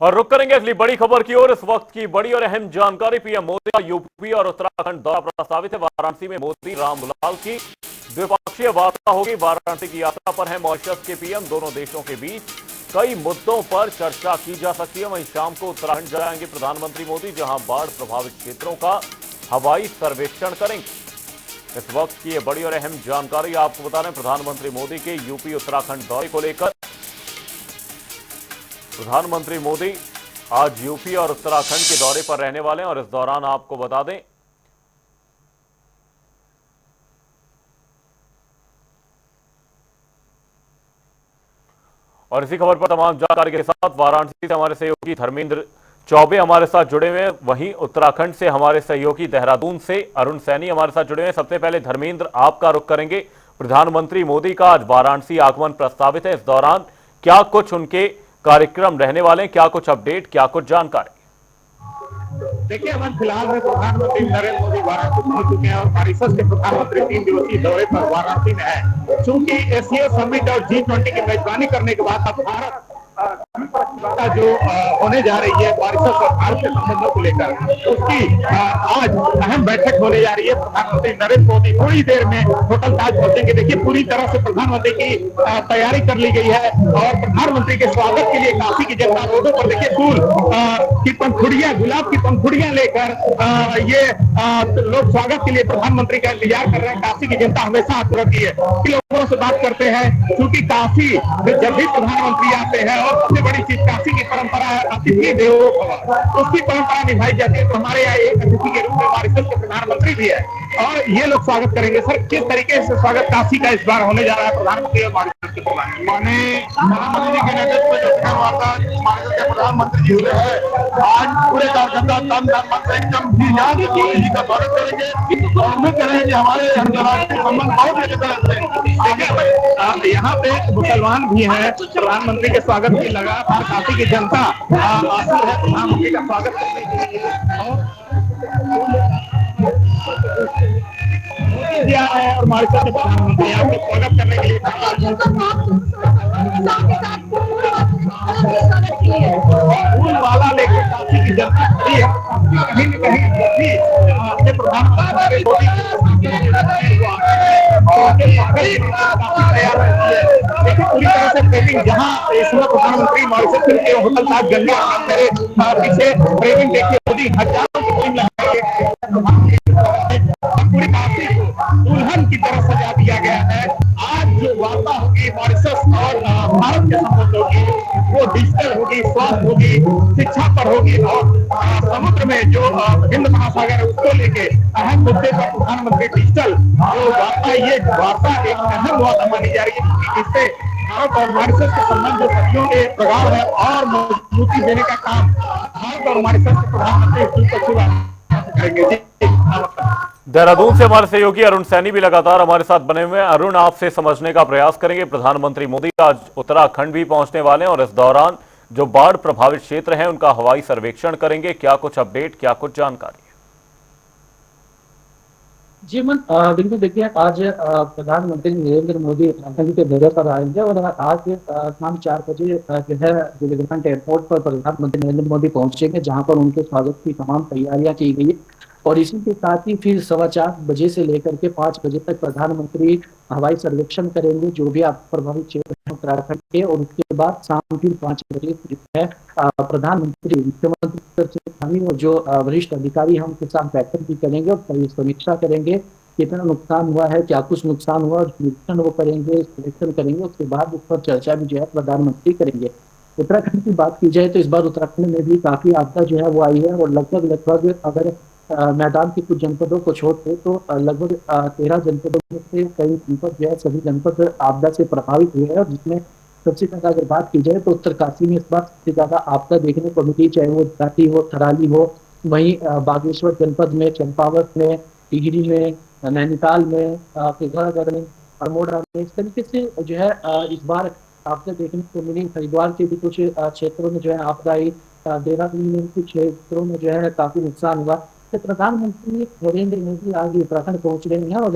और रुक करेंगे अगली बड़ी खबर की ओर। इस वक्त की बड़ी और अहम जानकारी। पीएम मोदी का यूपी और उत्तराखंड दौरा प्रस्तावित है। वाराणसी में मोदी रामलाल की द्विपक्षीय वार्ता होगी। वाराणसी की यात्रा पर है मॉरिशस के पीएम। दोनों देशों के बीच कई मुद्दों पर चर्चा की जा सकती है। वहीं शाम को उत्तराखंड जाएंगे प्रधानमंत्री मोदी, जहां बाढ़ प्रभावित क्षेत्रों का हवाई सर्वेक्षण करेंगे। इस वक्त की ये बड़ी और अहम जानकारी आपको बता रहे हैं प्रधानमंत्री मोदी के यूपी उत्तराखंड दौरे को लेकर। प्रधानमंत्री मोदी आज यूपी और उत्तराखंड के दौरे पर रहने वाले हैं और इस दौरान आपको बता दें और इसी खबर पर तमाम जानकारी के साथ वाराणसी से हमारे सहयोगी धर्मेंद्र चौबे हमारे साथ जुड़े हुए हैं। वहीं उत्तराखंड से हमारे सहयोगी देहरादून से अरुण सैनी हमारे साथ जुड़े हुए हैं। सबसे पहले धर्मेंद्र, आपका रुख करेंगे। प्रधानमंत्री मोदी का आज वाराणसी आगमन प्रस्तावित है। इस दौरान क्या कुछ उनके कार्यक्रम रहने वाले हैं, क्या कुछ अपडेट, क्या कुछ जानकारी? देखिए, हम फिलहाल में प्रधानमंत्री नरेंद्र मोदी वाराणसी पहुंच चुके हैं और मॉरिशस के प्रधानमंत्री 3 दिवसीय दौरे पर वाराणसी में है। चूंकि एशिया समिट और G20 की मेजबानी करने के बाद अब भारत जो होने जा रही है मॉरिशस और भारत के संबंधों को लेकर, उसकी आज अहम बैठक होने जा रही है। प्रधानमंत्री नरेंद्र मोदी थोड़ी देर में होटल ताज पहुंचेंगे। देखिए, पूरी तरह से प्रधानमंत्री की तैयारी कर ली गई है और प्रधानमंत्री के स्वागत के लिए काशी की जनता रोडों पर देखिए फूल की पंखुड़ियां, गुलाब की पंखुड़ियां लेकर ये लोग स्वागत के लिए प्रधानमंत्री का इंतजार कर रहे हैं। काशी की जनता हमेशा हाथ रखी है कि लोगों से बात करते हैं, क्योंकि काशी जब भी प्रधानमंत्री आते हैं और सबसे बड़ी चीज काशी की परंपरा है अतिथि देवो भव, उसकी परंपरा निभाई जाती है। तो हमारे यहाँ एक अतिथि के रूप में मॉरिशस के प्रधानमंत्री भी है और ये लोग स्वागत करेंगे। सर, किस तरीके से स्वागत काशी का इस बार होने जा रहा है प्रधानमंत्री और मॉरिशस के प्रधानमंत्री? माननीय प्रधानमंत्री जी के नेतृत्व में जो वार्ता मॉरिशस के प्रधानमंत्री जी हुए हैं, आज पूरे कार्यकर्ता तन मन से एकदम जी जान से मोदी जी का स्वागत करेंगे और उम्मीद करेंगे कि हमारे अंतर्राष्ट्रीय संबंध बहुत अच्छी तरह से। यहाँ पे मुसलमान भी हैं। प्रधानमंत्री के स्वागत की लगातार काशी की जनता आतुर है प्रधानमंत्री का स्वागत करने के लिए और मॉरिशस के प्रधानमंत्री यहाँ पे स्वागत करने के लिए फूल वाला लेकर काशी की जनता खड़ी है। कहीं न कहीं भी अपने प्रधानमंत्री मोदी तैयार रहती है। देखिए, पूरी तरह से प्रेमिंग जहाँ इस समय प्रधानमंत्री मॉरिशस के होटल ताज गंगा मेरे पीछे प्रेमिंग देखिए मोदी हजारों की टीम पूरी काशी को दुल्हन की तरह सजा दिया गया है। आज जो वार्ता होगी मॉरिशस और भारत के संबंधों की, वो डिजिटल होगी, स्वास्थ्य होगी, शिक्षा पर होगी और समुद्र में जो हिंद महासागर है उसको लेके अहम मुद्दे पर प्रधानमंत्री डिजिटल जो वार्ता, ये वार्ता एक अहम वार्ता मानी जा रही है। इससे भारत और मॉरिशस के संबंध जो सदियों के प्रगाढ़ है और मजबूती देने का काम भारत और मॉरिशस के प्रधानमंत्री करेंगे। देहरादून से हमारे सहयोगी अरुण सैनी भी लगातार हमारे साथ बने हुए हैं। अरुण, आपसे समझने का प्रयास करेंगे। प्रधानमंत्री मोदी आज उत्तराखंड भी पहुंचने वाले हैं और इस दौरान जो बाढ़ प्रभावित क्षेत्र हैं उनका हवाई सर्वेक्षण करेंगे। क्या कुछ अपडेट, क्या कुछ जानकारी? जी मन बिल्कुल, देखिए आज प्रधानमंत्री नरेंद्र मोदी उत्तराखंड के दौरे पर आएंगे और आज शाम 4 बजे जो है दिल्ली एयरपोर्ट पर प्रधानमंत्री नरेंद्र मोदी पहुंचेंगे, जहां पर उनके स्वागत की तमाम तैयारियां की गई। और इसी के साथ ही फिर 4:15 बजे से लेकर के 5 बजे तक प्रधानमंत्री हवाई सर्वेक्षण करेंगे जो भी आप प्रभावित क्षेत्र है उत्तराखंड के। और उसके बाद शाम फिर 5 बजे जो है प्रधानमंत्री, मुख्यमंत्री और जो वरिष्ठ अधिकारी हैं उनके साथ बैठक भी करेंगे और समीक्षा करेंगे कितना नुकसान हुआ है, क्या कुछ नुकसान हुआ, और निरीक्षण वो करेंगे, सर्वेक्षण करेंगे। उसके बाद उस पर चर्चा भी जो है प्रधानमंत्री करेंगे। उत्तराखंड की बात की जाए तो इस बार उत्तराखंड में भी काफी आपदा जो है वो आई है और लगभग अगर मैदान की कुछ जनपदों को छोड़ते तो लगभग 13 जनपदों में से कई जनपद जो है सभी जनपद आपदा से प्रभावित हुए हैं। और जिसमें सबसे ज्यादा अगर बात की जाए तो उत्तरकाशी में इस बार सबसे ज्यादा आपदा देखने को मिली, चाहे वो घाटी हो, थराली हो, वहीं बागेश्वर जनपद में, चंपावत में, टिहरी में, नैनीताल में, पिथौरागढ़ में, अल्मोड़ा में, इस तरीके से जो है इस बार आपदा देखने को मिली। हरिद्वार के भी कुछ क्षेत्रों में जो है आपदा आई, देहरादून में कुछ क्षेत्रों में जो है काफी नुकसान हुआ। तो प्रधानमंत्री नरेंद्र मोदी आज उत्तराखंड पहुंच रहे हैं और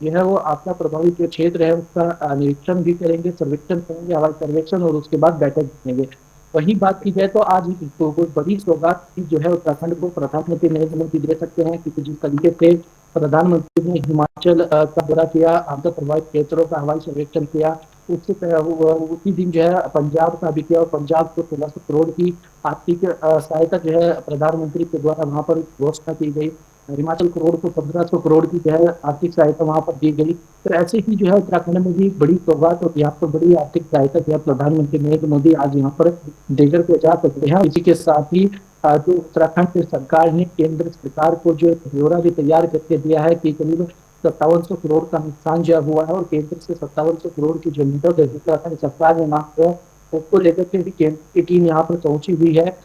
जो है वो आपदा प्रभावित जो क्षेत्र है उसका निरीक्षण भी करेंगे, सर्वेक्षण करेंगे, हवाई सर्वेक्षण, और उसके बाद बैठक करेंगे। वही बात की जाए तो आज तो कोई बड़ी सौगात की जो है उत्तराखंड को प्रधानमंत्री नरेंद्र मोदी दे सकते हैं, क्योंकि जिस तरीके से प्रधानमंत्री ने हिमाचल का दौरा किया, आपदा प्रभावित क्षेत्रों का हवाई सर्वेक्षण किया, उसी दिन जो है पंजाब का भी किया, और पंजाब को 1600 करोड़ की आर्थिक सहायता जो है प्रधानमंत्री के द्वारा वहां पर घोषणा की गई। हिमाचल करोड़ को 1500 करोड़ की जो है आर्थिक सहायता वहां पर दी गई। तो ऐसे ही जो है उत्तराखंड में भी बड़ी सौगात और यहाँ पर बड़ी आर्थिक सहायता जो है प्रधानमंत्री नरेंद्र मोदी आज यहाँ पर देकर के जा सकते हैं। इसी के साथ ही जो उत्तराखंड की सरकार ने केंद्र सरकार को जो ब्यौरा भी तैयार करके दिया है कि करीब 5700 करोड़ का नुकसान जो हुआ है, और केंद्र से 5700 करोड़ की जो मदद उत्तराखंड सरकार ने मांग है, उसको लेकर के भी केंद्र की टीम यहाँ पर पहुंची हुई है।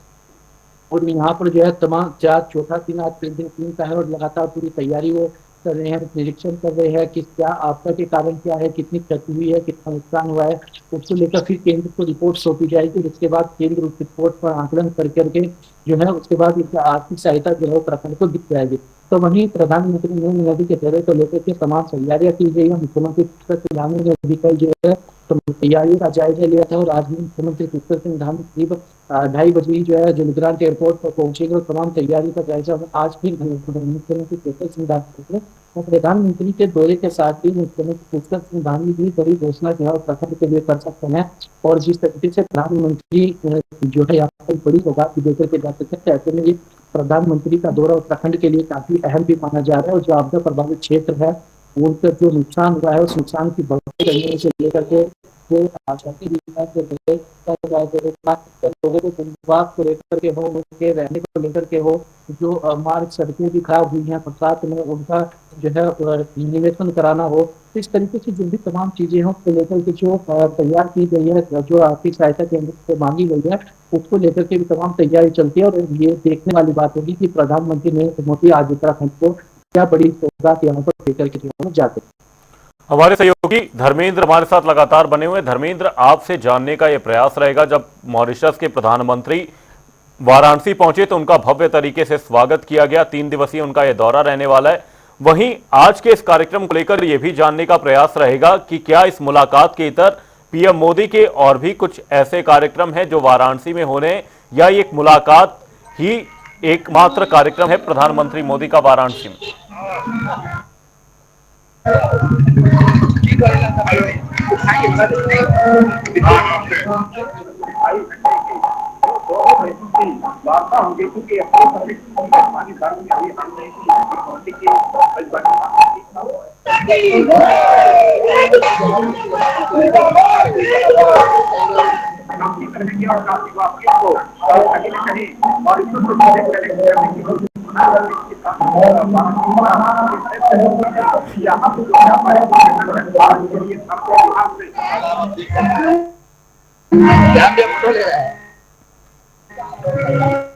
और यहाँ पर जो है तमाम जांच चौथा दिन आज दिन 3 का है, और लगातार पूरी तैयारी वो कर रहे हैं, निरीक्षण कर रहे हैं कि क्या आपदा के कारण क्या है, कितनी क्षति हुई है, कितना नुकसान हुआ है। उसको लेकर फिर केंद्र को रिपोर्ट सौंपी जाएगी, और उसके बाद केंद्र उस रिपोर्ट पर आकलन कर करके जो है उसके बाद इसका आर्थिक सहायता जो है उत्तराखंड को दी जाएगी। तो वहीं प्रधानमंत्री नरेंद्र मोदी के दौरे को लेकर के तमाम तैयारियां की गई है। मुख्यमंत्री पुष्कर सिंह धामी ने भी कल जो है तो तैयारियों का जायजा लिया था, और आज भी मुख्यमंत्री पुष्कर सिंह धामी करीब 2:30 बजे जो है जलग्रांट एयरपोर्ट पर पहुंचेंगे, और तमाम तैयारी का जायजा आज भी मुख्यमंत्री पुष्कर सिंह धामी और प्रधानमंत्री के दौरे के साथ ही मुख्यमंत्री पुष्कर सिंह धामी भी बड़ी घोषणा जो है उत्तराखंड के लिए कर सकते हैं। और जिस तरीके से प्रधानमंत्री जो है यहाँ पर बड़ी सौगात देकर के जा सकते हैं, ऐसे में प्रधानमंत्री का दौरा उत्तराखंड के लिए काफी अहम भी माना जा रहा है। और जो आपदा प्रभावित क्षेत्र है, उनका जो नुकसान हुआ है, उस नुकसान की भरपाई करने से लेकर के जो आजादी लोगों को विभाग को लेकर के हो, उनके रहने को लेकर के हो, जो मार्ग सड़कें भी खराब हुई हैं बरसात में, उनका जो है निवेशन कराना हो, तो इस तरीके से जो भी तमाम चीजें हैं उसको लेकर के जो तैयार की गई है, जो आर्थिक सहायता केंद्र से मांगी गई है, उसको लेकर के भी तमाम तैयारी चलती है। और ये देखने वाली बात होगी कि प्रधानमंत्री नरेंद्र मोदी आज उत्तराखंड को क्या बड़ी सौगात यहाँ पर लेकर के जाते हैं। हमारे सहयोगी धर्मेंद्र हमारे साथ लगातार बने हुए हैं। धर्मेंद्र, आपसे जानने का यह प्रयास रहेगा, जब मॉरिशस के प्रधानमंत्री वाराणसी पहुंचे तो उनका भव्य तरीके से स्वागत किया गया, 3 दिवसीय उनका यह दौरा रहने वाला है। वहीं आज के इस कार्यक्रम को लेकर यह भी जानने का प्रयास रहेगा कि क्या इस मुलाकात के इतर पीएम मोदी के और भी कुछ ऐसे कार्यक्रम हैं जो वाराणसी में होने, या ये एक मुलाकात ही एकमात्र कार्यक्रम है प्रधानमंत्री मोदी का वाराणसी में? वार्ता होगी क्योंकि पानी घर में अभी हम काफी करेंगे और काफी वापसी को कहीं न कहीं और इसको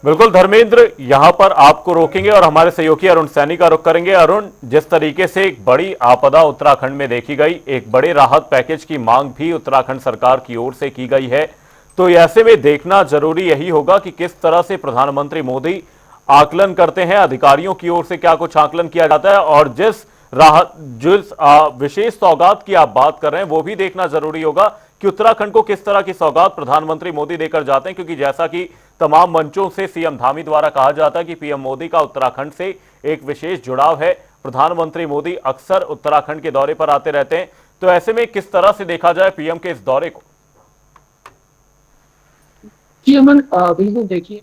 बिल्कुल धर्मेंद्र, यहां पर आपको रोकेंगे और हमारे सहयोगी अरुण सैनी का रुख करेंगे। अरुण, जिस तरीके से एक बड़ी आपदा उत्तराखंड में देखी गई, एक बड़े राहत पैकेज की मांग भी उत्तराखंड सरकार की ओर से की गई है, तो ऐसे में देखना जरूरी यही होगा कि किस तरह से प्रधानमंत्री मोदी आकलन करते हैं, अधिकारियों की ओर से क्या कुछ आकलन किया जाता है, और जिस विशेष सौगात की आप बात कर रहे हैं वो भी देखना जरूरी होगा कि उत्तराखंड को किस तरह की सौगात प्रधानमंत्री मोदी देकर जाते हैं। क्योंकि जैसा कि तमाम मंचों से सीएम धामी द्वारा कहा जाता है कि पीएम मोदी का उत्तराखंड से एक विशेष जुड़ाव है, प्रधानमंत्री मोदी अक्सर उत्तराखंड के दौरे पर आते रहते हैं, तो ऐसे में किस तरह से देखा जाए पीएम के इस दौरे को? जी अमन, बिल्कुल देखिए,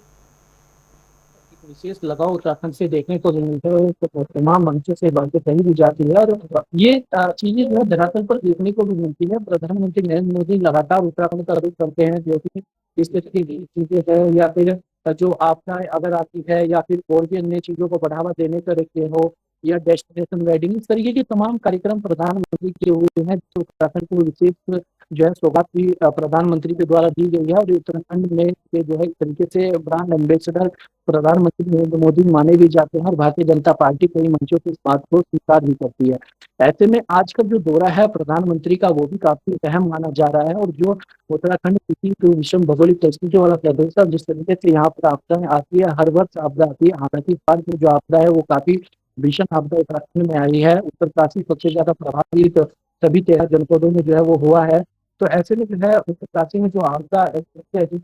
विशेष लगाव उत्तराखंड से देखने को मिलता है, तो तमाम मंचों से बातें कही भी जाती है, और ये चीजें जो है धरातल पर देखने को भी मिलती है। प्रधानमंत्री नरेंद्र मोदी लगातार उत्तराखंड का रुख करते हैं, जो कि इस तरह की चीजें है, या फिर जो आपदाएं अगर आती है, या फिर और भी अन्य चीजों को बढ़ावा देने का रखते हो, या डेस्टिनेशन वेडिंग, इस तरीके के तमाम कार्यक्रम प्रधानमंत्री के हुए हैं, जो उत्तराखंड को विशेष जो है सौगात भी प्रधानमंत्री के द्वारा दी गई है। और उत्तराखंड में जो है इस तरीके से ब्रांड एम्बेसडर प्रधानमंत्री नरेंद्र मोदी माने भी जाते हैं, और भारतीय जनता पार्टी कई मंचों से इस बात को स्वीकार भी करती है। ऐसे में आज का जो दौरा है प्रधानमंत्री का, वो भी काफी अहम माना जा रहा है। और जो उत्तराखंड किसी विषम भौगोलिक परिस्थितियों वाला प्रदेश है, जिस तरीके से यहाँ पर आपदाएं आती है, हर वर्ष आपदा आती है, हालांकि इस बार की जो आपदा है वो काफी भीषण आपदा उत्तराखंड में आई है। उत्तरकाशी सबसे ज्यादा प्रभावित सभी 13 जनपदों में जो है वो हुआ है। तो ऐसे में जो है उत्तरकाशी में जो आपदा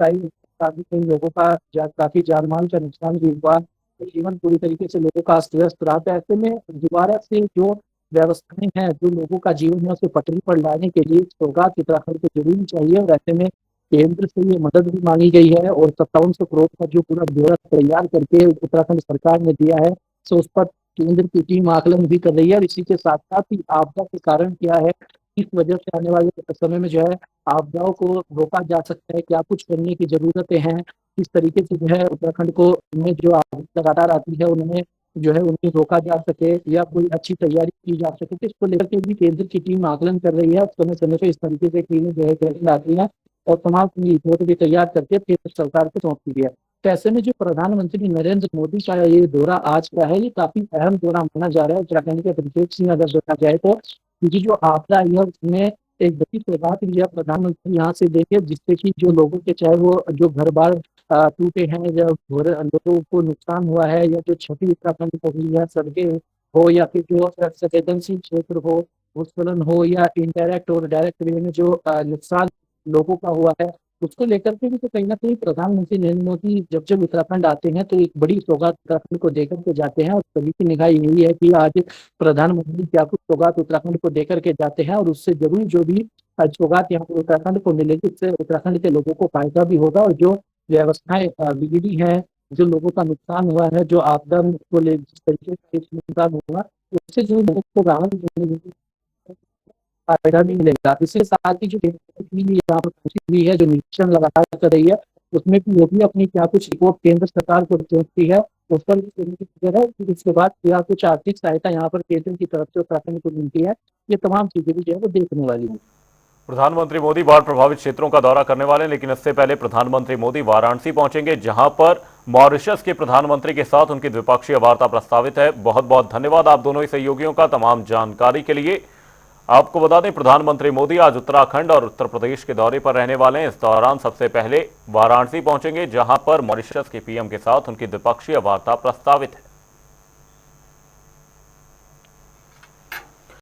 आई, काफी कई लोगों का काफी जान माल का नुकसान भी हुआ, जीवन पूरी तरीके से लोगों का अस्त व्यस्त रहा। तो ऐसे में दोबारा से जो व्यवस्थाएं हैं, जो लोगों का जीवन है उसे पटरी पर लाने के लिए सौगात उत्तराखंड को जरूरी चाहिए, और ऐसे में केंद्र से ये मदद भी मांगी गई है और 5700 करोड़ का जो पूरा ब्यौरा तैयार करके उत्तराखंड सरकार ने दिया है, सो उस पर केंद्र की टीम आकलन भी कर रही है। और इसी के साथ साथ ही आपदा के कारण क्या है, किस वजह से आने वाले समय में जो है आपदाओं को रोका जा सकता है, क्या कुछ करने की जरूरतें हैं, किस तरीके से जो है उत्तराखंड को में जो आपदा लगातार आती है उनमें जो है उन्हें रोका जा सके या कोई अच्छी तैयारी की जा सके। तो इसको लेकर के भी केंद्र की टीम आकलन कर रही है। समय समय पे इस तरीके से टीमें जो है केंद्र आती है और तमाम रिपोर्ट भी तैयार करके केंद्र सरकार को सौंपती है। तो ऐसे में जो प्रधानमंत्री नरेंद्र मोदी का ये दौरा आज का है, ये काफी अहम दौरा माना जा रहा है उत्तराखंड के परिप्रेक्ष्य में अगर देखा जाए तो, क्योंकि जो आपदा आई है उसमें एक बड़ी सौगात भी है प्रधानमंत्री यहाँ से देखे, जिससे कि जो लोगों के चाहे वो जो घर बार टूटे हैं या लोगों को नुकसान हुआ है या जो क्षति उत्तराखंड को हुई है, सड़कें हो या फिर जो संवेदनशील क्षेत्र हो, भूस्खलन हो या इनडायरेक्ट और डायरेक्ट वे में जो नुकसान लोगों का हुआ है, उसको लेकर के भी तो कहीं न कहीं प्रधानमंत्री नरेंद्र मोदी जब जब उत्तराखंड आते हैं तो एक बड़ी सौगात उत्तराखंड को देकर के जाते हैं। और सभी की निगाह यही है कि आज प्रधानमंत्री क्या कुछ सौगात उत्तराखंड को देकर के जाते हैं, और उससे जरूर जो भी सौगात यहाँ पर उत्तराखंड को मिलेगी उससे उत्तराखंड के लोगों को फायदा भी होगा, और जो व्यवस्थाएं बिगड़ी हैं, जो लोगों का नुकसान हुआ है, जो आपदा को ले जिस तरीके से नुकसान हुआ, उससे जो लोगों को राहत मिलेगी, फायदा भी मिलेगा। इसके साथ ही जो यहाँ पर पहुंची हुई है, जो निरीक्षण लगातार कर रही है, उसमें भी वो भी अपनी क्या कुछ रिपोर्ट केंद्र सरकार को सौंपती है, उस पर भी है कि इसके बाद क्या कुछ आर्थिक सहायता यहाँ पर केंद्र की तरफ से उत्तराखंड को मिलती है। ये तमाम चीजें भी जो है वो देखने वाली है। प्रधानमंत्री मोदी बाढ़ प्रभावित क्षेत्रों का दौरा करने वाले हैं, लेकिन इससे पहले प्रधानमंत्री मोदी वाराणसी पहुंचेंगे, जहां पर मॉरिशस के प्रधानमंत्री के साथ उनकी द्विपक्षीय वार्ता प्रस्तावित है। बहुत बहुत धन्यवाद आप दोनों ही सहयोगियों का तमाम जानकारी के लिए। आपको बता दें, प्रधानमंत्री मोदी आज उत्तराखंड और उत्तर प्रदेश के दौरे पर रहने वाले हैं। इस दौरान सबसे पहले वाराणसी पहुंचेंगे, जहां पर मॉरिशस के पीएम के साथ उनकी द्विपक्षीय वार्ता प्रस्तावित है।